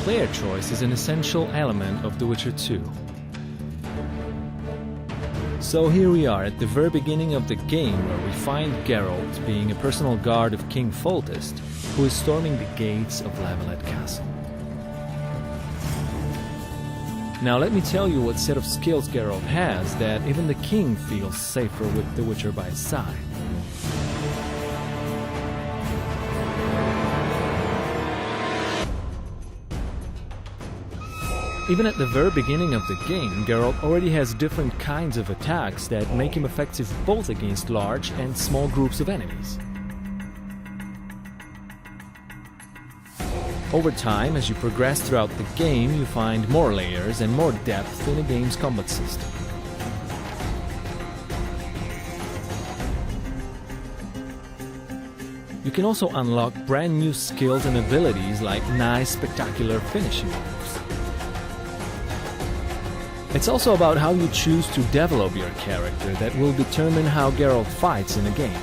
player choice is an essential element of The Witcher 2. So here we are at the very beginning of the game, where we find Geralt being a personal guard of King Foltest, who is storming the gates of Lavalette Castle. Now let me tell you what set of skills Geralt has that even the king feels safer with the Witcher by his side. Even at the very beginning of the game, Geralt already has different kinds of attacks that make him effective both against large and small groups of enemies. Over time, as you progress throughout the game, you find more layers and more depth in the game's combat system. You can also unlock brand new skills and abilities like nice, spectacular finishing moves. It's also about how you choose to develop your character that will determine how Geralt fights in a game.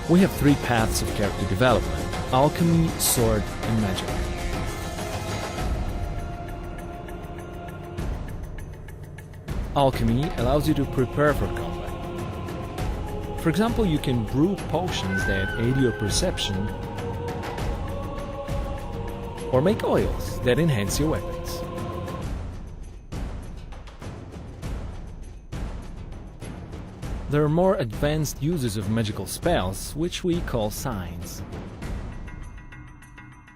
We have three paths of character development: alchemy, sword, and magic. Alchemy allows you to prepare for combat. For example, you can brew potions that aid your perception, or make oils that enhance your weapons. There are more advanced uses of magical spells, which we call signs.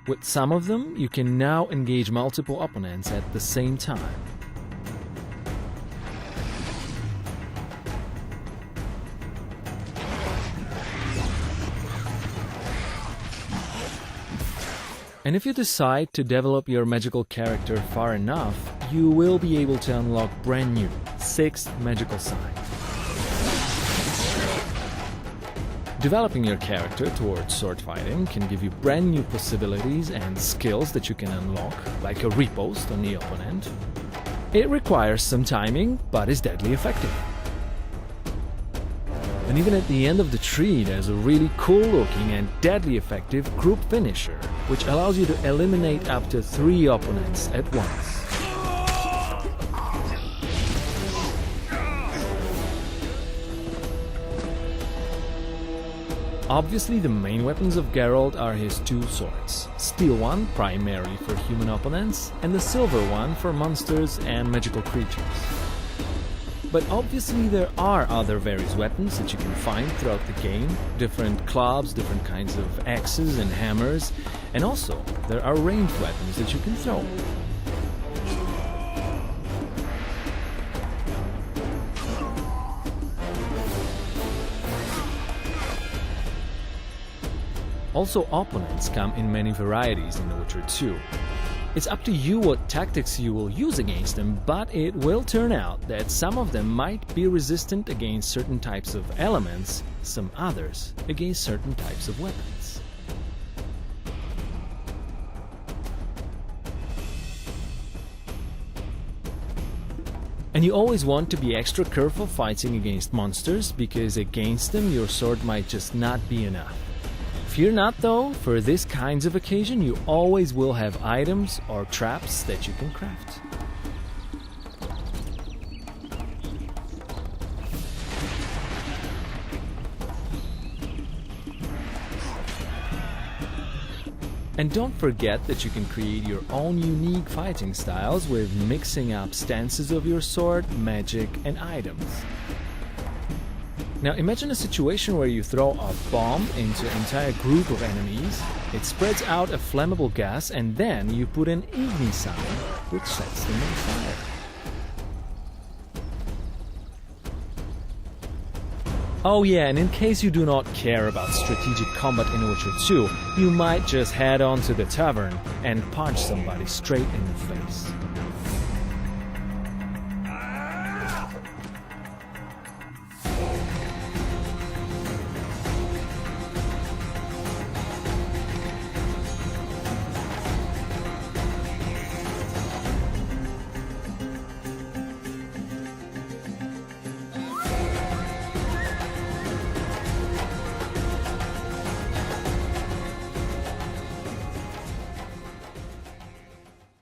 With some of them, you can now engage multiple opponents at the same time. And if you decide to develop your magical character far enough, you will be able to unlock brand new 6 magical signs. Developing your character towards sword fighting can give you brand new possibilities and skills that you can unlock, like a riposte on the opponent. It requires some timing, but is deadly effective. And even at the end of the tree, there's a really cool looking and deadly effective group finisher, which allows you to eliminate up to 3 opponents at once. Obviously, the main weapons of Geralt are his 2 swords: steel one primarily for human opponents, and the silver one for monsters and magical creatures. But obviously there are other various weapons that you can find throughout the game: different clubs, different kinds of axes and hammers, and also there are ranged weapons that you can throw. Also, opponents come in many varieties in The Witcher 2. It's up to you what tactics you will use against them, but it will turn out that some of them might be resistant against certain types of elements, some others against certain types of weapons. And you always want to be extra careful fighting against monsters, because against them your sword might just not be enough. Fear not though, for this kinds of occasion you always will have items or traps that you can craft. And don't forget that you can create your own unique fighting styles with mixing up stances of your sword, magic, and items. Now imagine a situation where you throw a bomb into an entire group of enemies, it spreads out a flammable gas, and then you put an igni sign which sets them on fire. Oh yeah, and in case you do not care about strategic combat in Witcher 2, you might just head on to the tavern and punch somebody straight in the face.